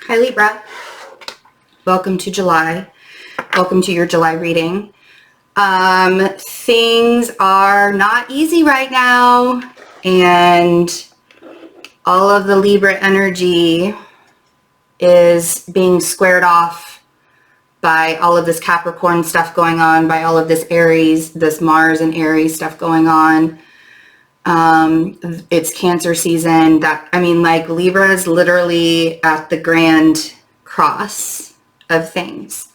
Hi Libra, welcome to July. Welcome to your July reading. Things are not easy right now, and all of the Libra energy is being squared off by all of this Capricorn stuff going on, by all of this Aries, this Mars and Aries stuff going on. It's Cancer season. Libra is literally at the grand cross of things.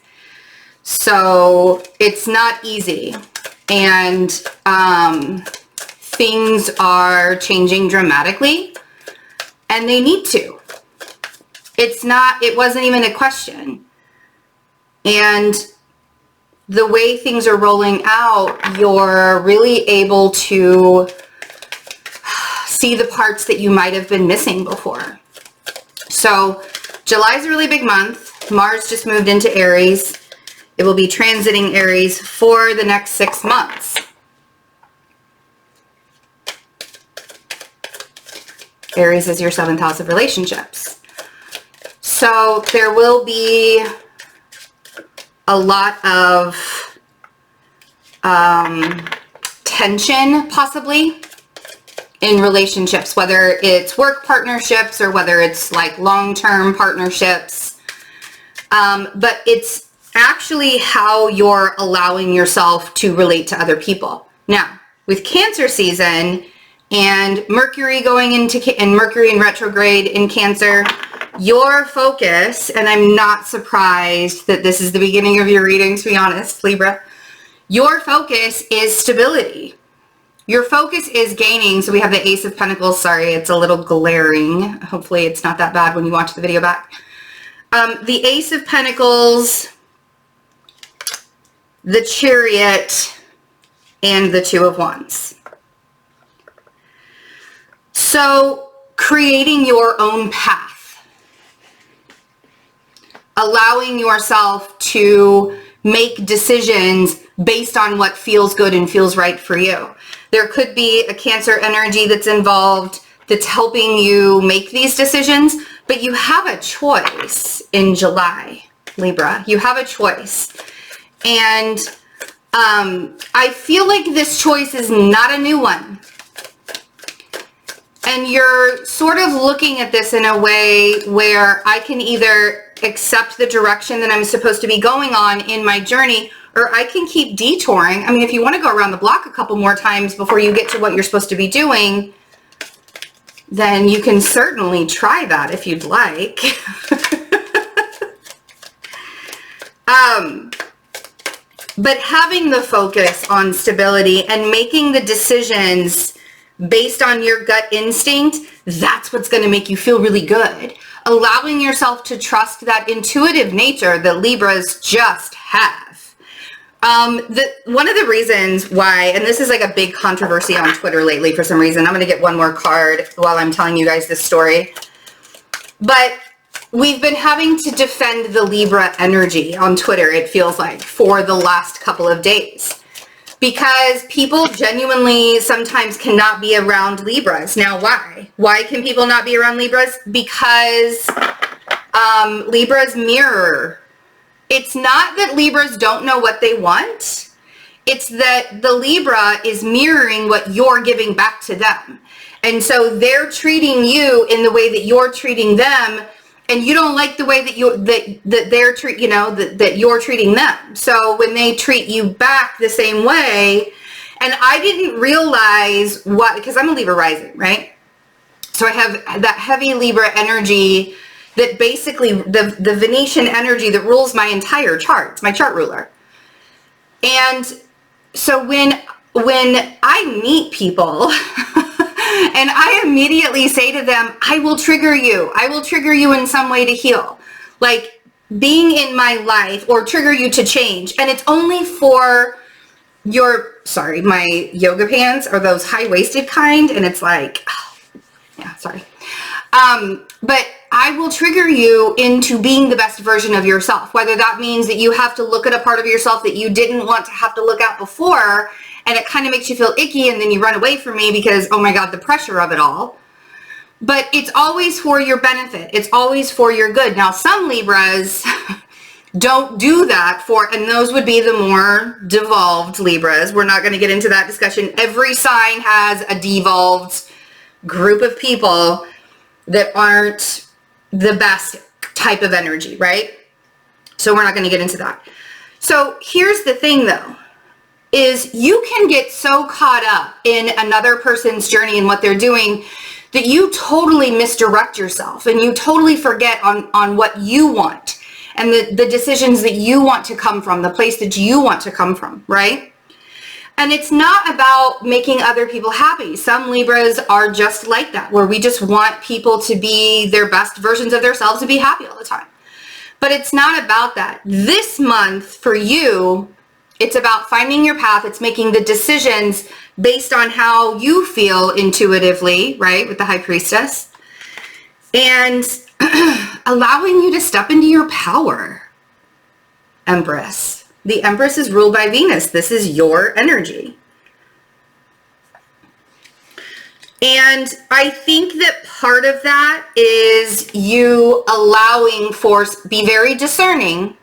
So it's not easy, and things are changing dramatically, and they need to. It wasn't even a question. And the way things are rolling out, you're really able to see the parts that you might have been missing before. So July is a really big month. Mars just moved into Aries. It will be transiting Aries for the next 6 months. Aries is your 7th house of relationships. So there will be a lot of tension, possibly, in relationships, whether it's work partnerships or whether it's like long-term partnerships. But it's actually how you're allowing yourself to relate to other people. Now, with Cancer season and Mercury going into, and Mercury in retrograde in Cancer, your focus, and I'm not surprised that this is the beginning of your reading, to be honest, Libra, your focus is stability. Your focus is gaining. So we have the Ace of Pentacles. Sorry, it's a little glaring. Hopefully it's not that bad when you watch the video back. The Ace of Pentacles, the Chariot, and the Two of Wands. So creating your own path. Allowing yourself to make decisions based on what feels good and feels right for you. There could be a Cancer energy that's involved that's helping you make these decisions, but you have a choice in July, Libra. You have a choice. And I feel like this choice is not a new one. And you're sort of looking at this in a way where I can either accept the direction that I'm supposed to be going on in my journey, or I can keep detouring. I mean, if you want to go around the block a couple more times before you get to what you're supposed to be doing, then you can certainly try that if you'd like. But having the focus on stability and making the decisions based on your gut instinct, that's what's going to make you feel really good. Allowing yourself to trust that intuitive nature that Libras just have. One of the reasons why, and this is like a big controversy on Twitter lately for some reason. I'm going to get one more card while I'm telling you guys this story. But we've been having to defend the Libra energy on Twitter, it feels like, for the last couple of days. Because people genuinely sometimes cannot be around Libras. Now, why? Why can people not be around Libras? Because Libras mirror. It's not that Libras don't know what they want. It's that the Libra is mirroring what you're giving back to them. And so they're treating you in the way that you're treating them, and you don't like the way that you're treating them. So when they treat you back the same way, and I didn't realize what, because I'm a Libra rising, right? So I have that heavy Libra energy that basically the Venetian energy that rules my entire chart. It's my chart ruler. And so when I meet people and I immediately say to them, I will trigger you. I will trigger you in some way to heal. Like being in my life, or trigger you to change. And it's only for my yoga pants are those high-waisted kind. And it's like, oh, yeah, sorry. But I will trigger you into being the best version of yourself, whether that means that you have to look at a part of yourself that you didn't want to have to look at before, and it kind of makes you feel icky, and then you run away from me because, oh my God, the pressure of it all. but it's always for your benefit. It's always for your good. Now, some Libras don't do that and those would be the more devolved Libras. We're not going to get into that discussion. Every sign has a devolved group of people that aren't the best type of energy, right? So we're not going to get into that. So here's the thing though, is you can get so caught up in another person's journey and what they're doing that you totally misdirect yourself and you totally forget on what you want and the decisions that you want to come from, the place that you want to come from, right? And it's not about making other people happy. Some Libras are just like that, where we just want people to be their best versions of themselves and be happy all the time. But it's not about that. This month for you, it's about finding your path. It's making the decisions based on how you feel intuitively, right? With the High Priestess. And allowing you to step into your power, Empress. The Empress is ruled by Venus. This is your energy. And I think that part of that is you allowing be very discerning.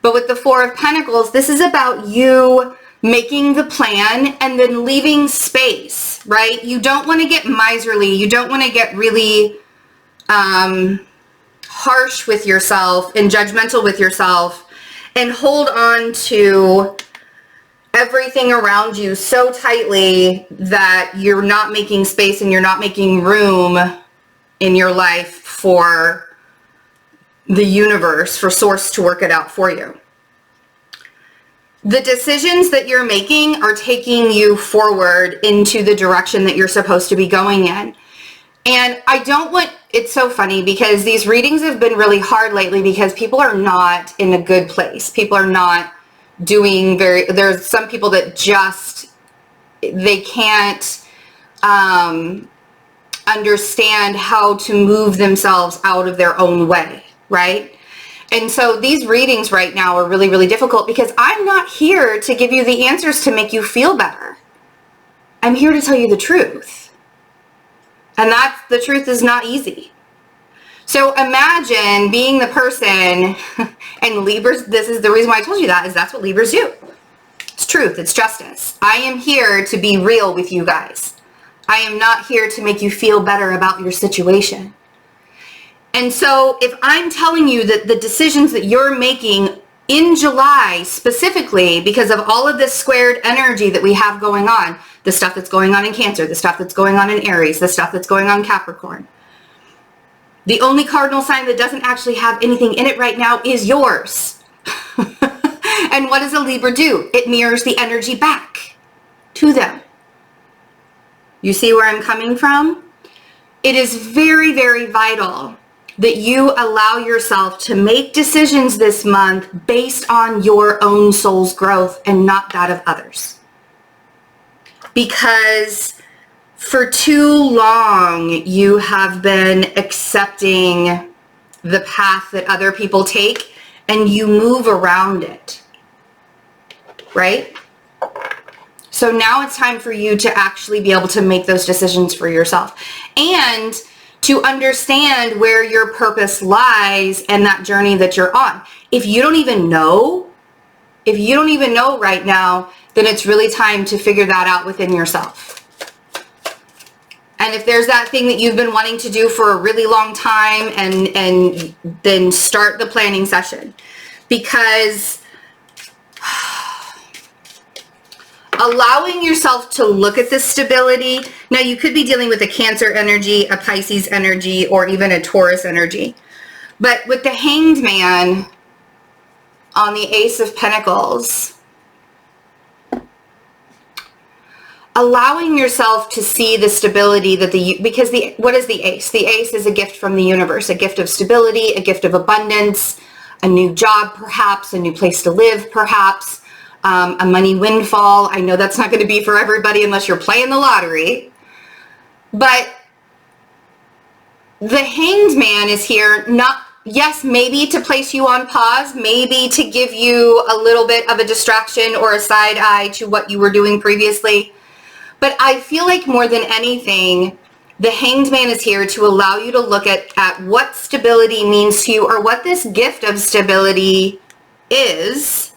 But with the Four of Pentacles, this is about you making the plan and then leaving space, right? You don't want to get miserly. You don't want to get really harsh with yourself and judgmental with yourself and hold on to everything around you so tightly that you're not making space and you're not making room in your life for the universe, for Source to work it out for you. The decisions that you're making are taking you forward into the direction that you're supposed to be going in. And it's so funny because these readings have been really hard lately because people are not in a good place. People are not doing there's some people that they can't understand how to move themselves out of their own way, right? And so these readings right now are really, really difficult because I'm not here to give you the answers to make you feel better. I'm here to tell you the truth. And the truth is not easy. So imagine being the person, and Libras, this is the reason why I told you that, is that's what Libras do. It's truth, it's justice. I am here to be real with you guys. I am not here to make you feel better about your situation. And so if I'm telling you that the decisions that you're making in July specifically, because of all of this squared energy that we have going on, the stuff that's going on in Cancer, the stuff that's going on in Aries, the stuff that's going on in Capricorn, the only cardinal sign that doesn't actually have anything in it right now is yours. And what does a Libra do? It mirrors the energy back to them. You see where I'm coming from? It is very, very vital that you allow yourself to make decisions this month based on your own soul's growth and not that of others. Because for too long, you have been accepting the path that other people take and you move around it, right? So now it's time for you to actually be able to make those decisions for yourself and to understand where your purpose lies and that journey that you're on. If you don't even know right now, then it's really time to figure that out within yourself. And if there's that thing that you've been wanting to do for a really long time, and then start the planning session, because allowing yourself to look at the stability. Now you could be dealing with a Cancer energy, a Pisces energy, or even a Taurus energy. But with the Hanged Man on the Ace of Pentacles, allowing yourself to see the stability that what is the Ace? The Ace is a gift from the universe, a gift of stability, a gift of abundance, a new job perhaps, a new place to live perhaps, a money windfall. I know that's not going to be for everybody unless you're playing the lottery. But the Hanged Man is here, yes, maybe to place you on pause, maybe to give you a little bit of a distraction or a side eye to what you were doing previously. But I feel like more than anything, The Hanged Man is here to allow you to look at what stability means to you, or what this gift of stability is,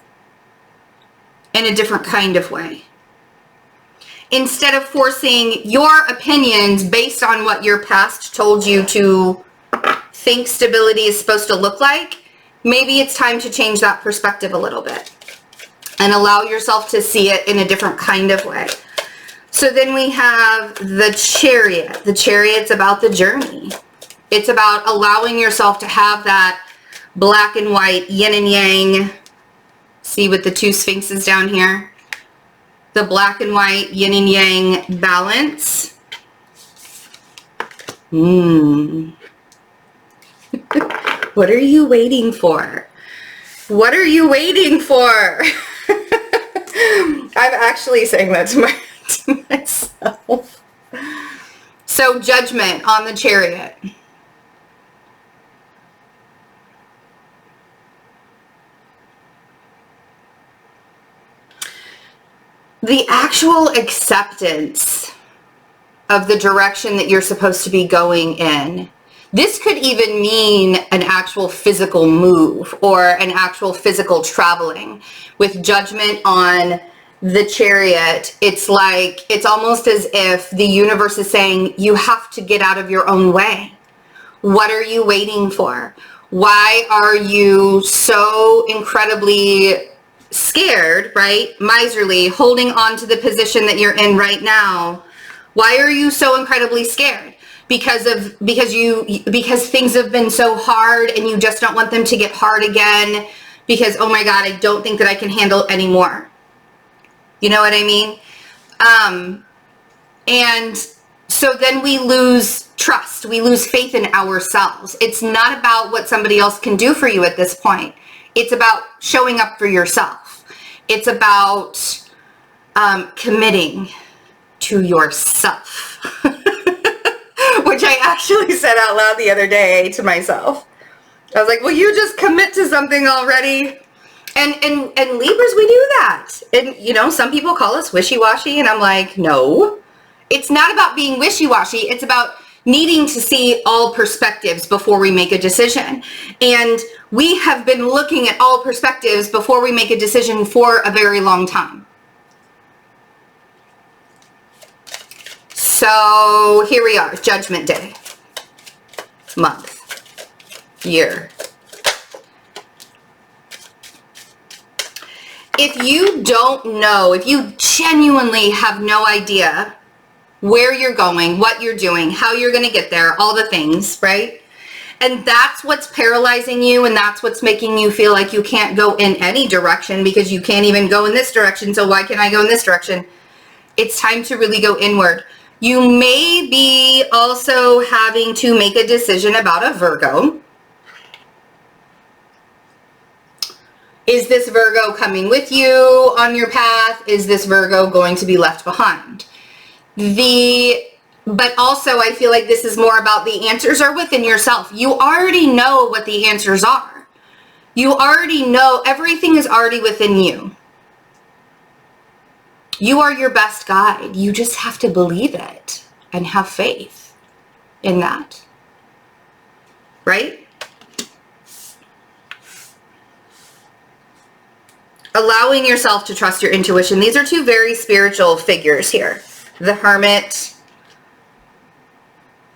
in a different kind of way. Instead of forcing your opinions based on what your past told you to think stability is supposed to look like, maybe it's time to change that perspective a little bit and allow yourself to see it in a different kind of way. So then we have the Chariot. The Chariot's about the journey. It's about allowing yourself to have that black and white, yin and yang. See with the two sphinxes down here? The black and white, yin and yang balance. What are you waiting for? What are you waiting for? I'm actually saying that to myself. So Judgment on the Chariot. The actual acceptance of the direction that you're supposed to be going in. This could even mean an actual physical move or an actual physical traveling. With Judgment on the Chariot, it's almost as if the universe is saying, you have to get out of your own way. What are you waiting for? Why are you so incredibly scared, right? Miserly, holding on to the position that you're in right now. Why are you so incredibly scared? Because things have been so hard and you just don't want them to get hard again, because, oh my God, I don't think that I can handle it anymore. You know what I mean? And so then we lose trust. We lose faith in ourselves. It's not about what somebody else can do for you at this point. It's about showing up for yourself. It's about committing to yourself. Which I actually said out loud the other day to myself. I was like, well, you just commit to something already. And Libras, we do that. And, you know, some people call us wishy-washy, and I'm like, no. It's not about being wishy-washy. It's about needing to see all perspectives before we make a decision. And we have been looking at all perspectives before we make a decision for a very long time. So here we are, Judgment Day, month, year. If you don't know, if you genuinely have no idea where you're going, what you're doing, how you're going to get there, all the things, right? And that's what's paralyzing you, and that's what's making you feel like you can't go in any direction because you can't even go in this direction, so why can't I go in this direction? It's time to really go inward. You may be also having to make a decision about a Virgo. Is this Virgo coming with you on your path? Is this Virgo going to be left behind? But also I feel like this is more about the answers are within yourself. You already know what the answers are. You already know, everything is already within you. You are your best guide. You just have to believe it and have faith in that. Right? Allowing yourself to trust your intuition. These are two very spiritual figures here. The Hermit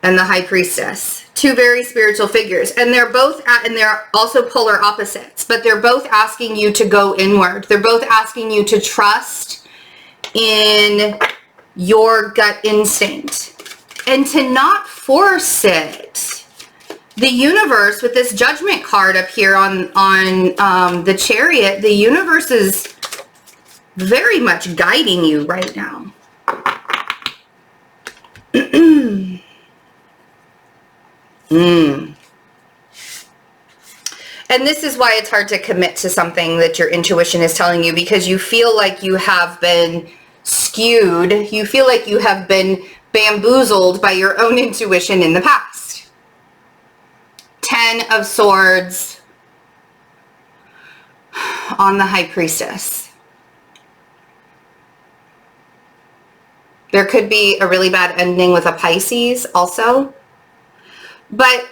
and the High Priestess. Two very spiritual figures. And they're also polar opposites, but they're both asking you to go inward. They're both asking you to trust in your gut instinct and to not force it. The universe, with this Judgment card up here on the Chariot, the universe is very much guiding you right now. And this is why it's hard to commit to something that your intuition is telling you, because you feel like you have been skewed. You feel like you have been bamboozled by your own intuition in the past. 10 of Swords on the High Priestess. There could be a really bad ending with a Pisces also. But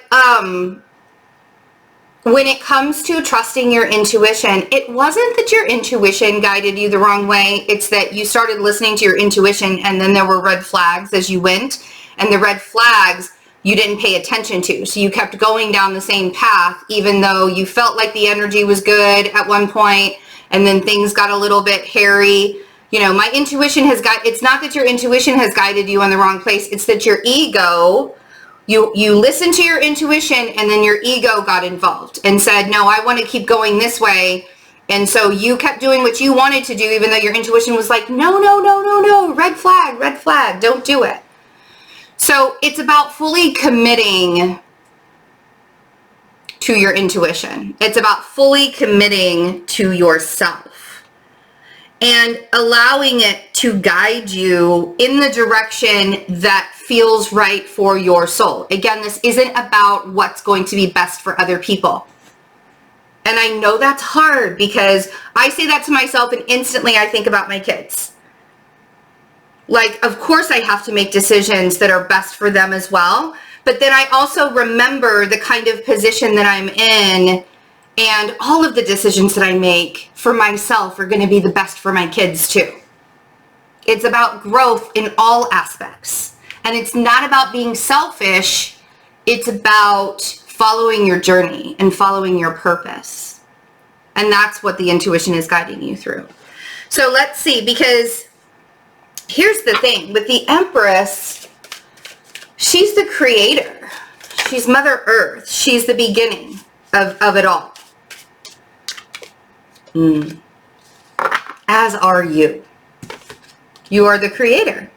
when it comes to trusting your intuition, it wasn't that your intuition guided you the wrong way. It's that you started listening to your intuition and then there were red flags as you went, and the red flags you didn't pay attention to. So you kept going down the same path, even though you felt like the energy was good at one point, and then things got a little bit hairy. You know, my intuition has it's not that your intuition has guided you in the wrong place. It's that your ego, you listened to your intuition and then your ego got involved and said, no, I want to keep going this way. And so you kept doing what you wanted to do, even though your intuition was like, no, no, no, no, no, red flag, don't do it. So it's about fully committing to your intuition. It's about fully committing to yourself and allowing it to guide you in the direction that feels right for your soul. Again, this isn't about what's going to be best for other people. And I know that's hard because I say that to myself and instantly I think about my kids. Like, of course I have to make decisions that are best for them as well. But then I also remember the kind of position that I'm in, and all of the decisions that I make for myself are going to be the best for my kids too. It's about growth in all aspects. And it's not about being selfish. It's about following your journey and following your purpose. And that's what the intuition is guiding you through. So let's see, because here's the thing with the Empress, she's the creator. She's Mother Earth. She's the beginning of it all. As are you. You are the creator.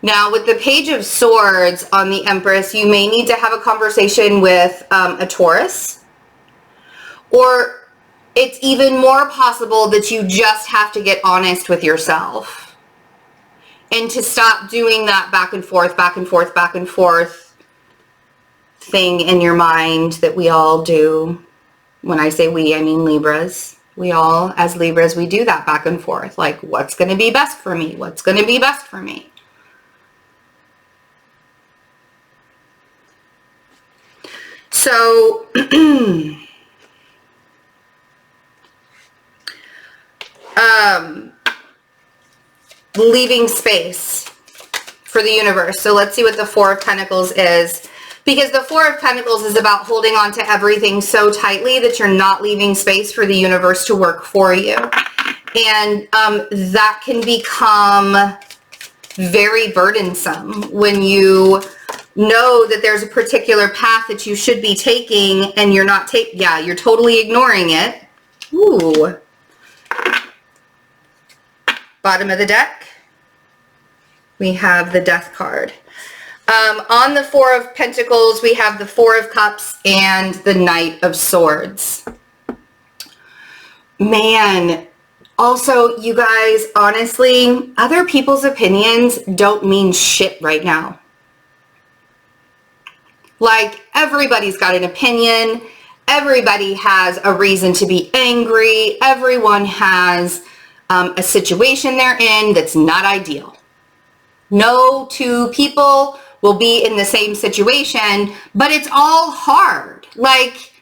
Now, with the Page of Swords on the Empress, you may need to have a conversation with a Taurus. Or it's even more possible that you just have to get honest with yourself. And to stop doing that back and forth thing in your mind that we all do. When I say we, I mean Libras. We all, as Libras, we do that back and forth. Like, what's going to be best for me? What's going to be best for me? So, leaving space for the universe. So let's see what the Four of Pentacles is. Because the Four of Pentacles is about holding on to everything so tightly that you're not leaving space for the universe to work for you. And that can become very burdensome when you know that there's a particular path that you should be taking and you're not you're totally ignoring it. Ooh. Bottom of the deck, we have the Death card. On the Four of Pentacles, we have the Four of Cups and the Knight of Swords. Man, also, you guys, honestly, other people's opinions don't mean shit right now. Like, everybody's got an opinion. Everybody has a reason to be angry. Everyone has a situation they're in that's not ideal. No two people will be in the same situation, but it's all hard. Like,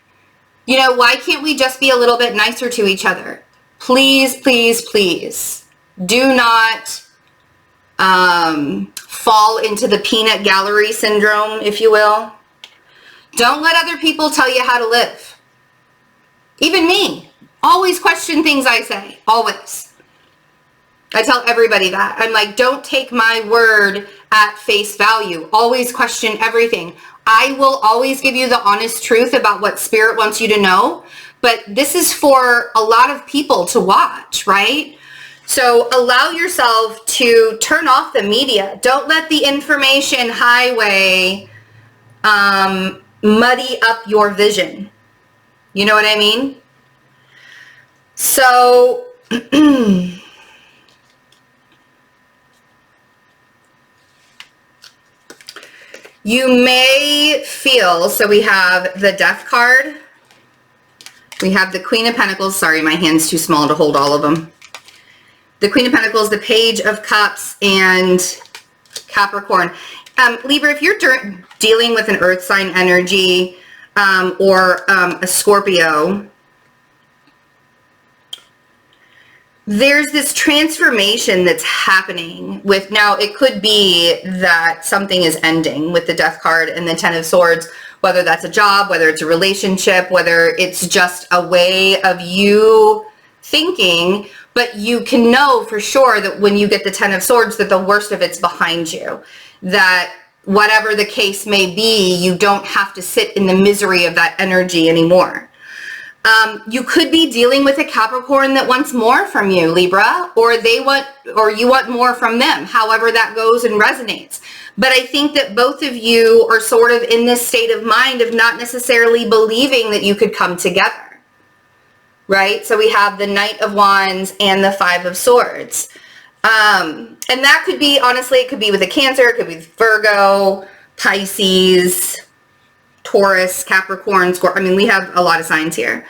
you know, why can't we just be a little bit nicer to each other? Please, please, please do not fall into the peanut gallery syndrome, if you will. Don't let other people tell you how to live. Even me. Always question things I say. Always. I tell everybody that. I'm like, don't take my word at face value. Always question everything. I will always give you the honest truth about what Spirit wants you to know. But this is for a lot of people to watch, right? So allow yourself to turn off the media. Don't let the information highway muddy up your vision. You know what I mean? So you may feel, so we have the Death card We have the Queen of Pentacles. Sorry, my hand's too small to hold all of them. The Queen of Pentacles, the Page of Cups, and Capricorn. Libra, if you're dealing with an earth sign energy or a Scorpio, there's this transformation that's happening with, now it could be that something is ending with the Death card and the Ten of Swords, whether that's a job, whether it's a relationship, whether it's just a way of you thinking, but you can know for sure that when you get the Ten of Swords that the worst of it's behind you, that whatever the case may be, you don't have to sit in the misery of that energy anymore. You could be dealing with a Capricorn that wants more from you, Libra, or you want more from them, however that goes and resonates. But I think that both of you are sort of in this state of mind of not necessarily believing that you could come together, right? So we have the Knight of Wands and the Five of Swords. And that could be, honestly, it could be with a Cancer, it could be Virgo, Pisces, Taurus, Capricorn, Scorpio. I mean, we have a lot of signs here.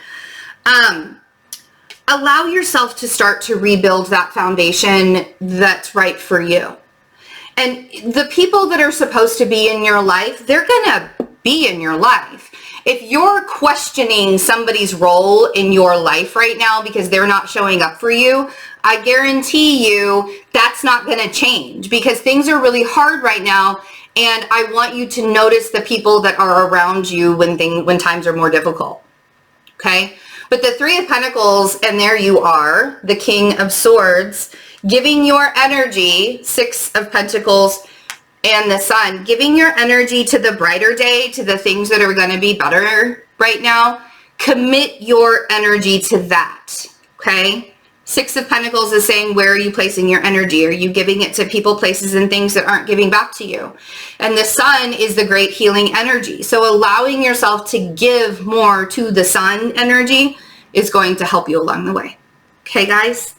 Allow yourself to start to rebuild that foundation that's right for you. And the people that are supposed to be in your life, they're going to be in your life. If you're questioning somebody's role in your life right now because they're not showing up for you, I guarantee you that's not going to change, because things are really hard right now. And I want you to notice the people that are around you when times are more difficult. Okay? But the Three of Pentacles, and there you are, the King of Swords, giving your energy, Six of Pentacles, and the Sun, giving your energy to the brighter day, to the things that are going to be better right now. Commit your energy to that. Okay? Six of Pentacles is saying, where are you placing your energy? Are you giving it to people, places, and things that aren't giving back to you? And the Sun is the great healing energy. So allowing yourself to give more to the Sun energy is going to help you along the way. Okay, guys?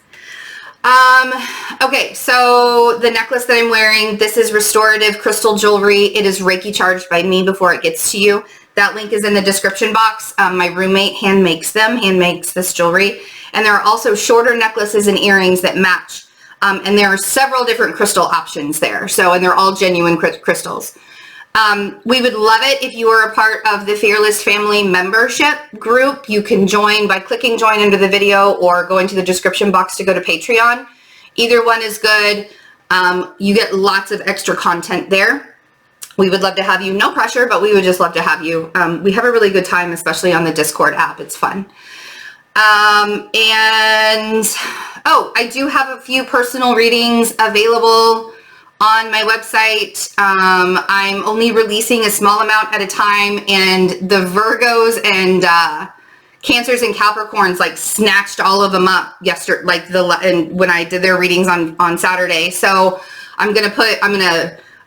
Okay, so the necklace that I'm wearing, this is restorative crystal jewelry. It is Reiki charged by me before it gets to you. That link is in the description box. My roommate hand makes this jewelry. And there are also shorter necklaces and earrings that match. And there are several different crystal options there. And they're all genuine crystals. We would love it if you were a part of the Fearless Family membership group. You can join by clicking join under the video or going to the description box to go to Patreon. Either one is good. You get lots of extra content there. We would love to have you. No pressure, but we would just love to have you. We have a really good time, especially on the Discord app. It's fun. I do have a few personal readings available on my website. I'm only releasing a small amount at a time, and the Virgos and Cancers and Capricorns like snatched all of them up yesterday, when I did their readings on Saturday. So I'm gonna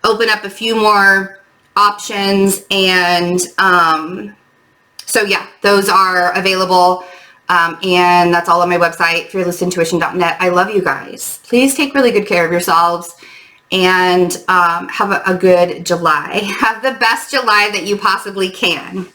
open up a few more options, and so yeah, those are available. And that's all on my website, fearlessintuition.net. I love you guys. Please take really good care of yourselves, and have a good July. Have the best July that you possibly can.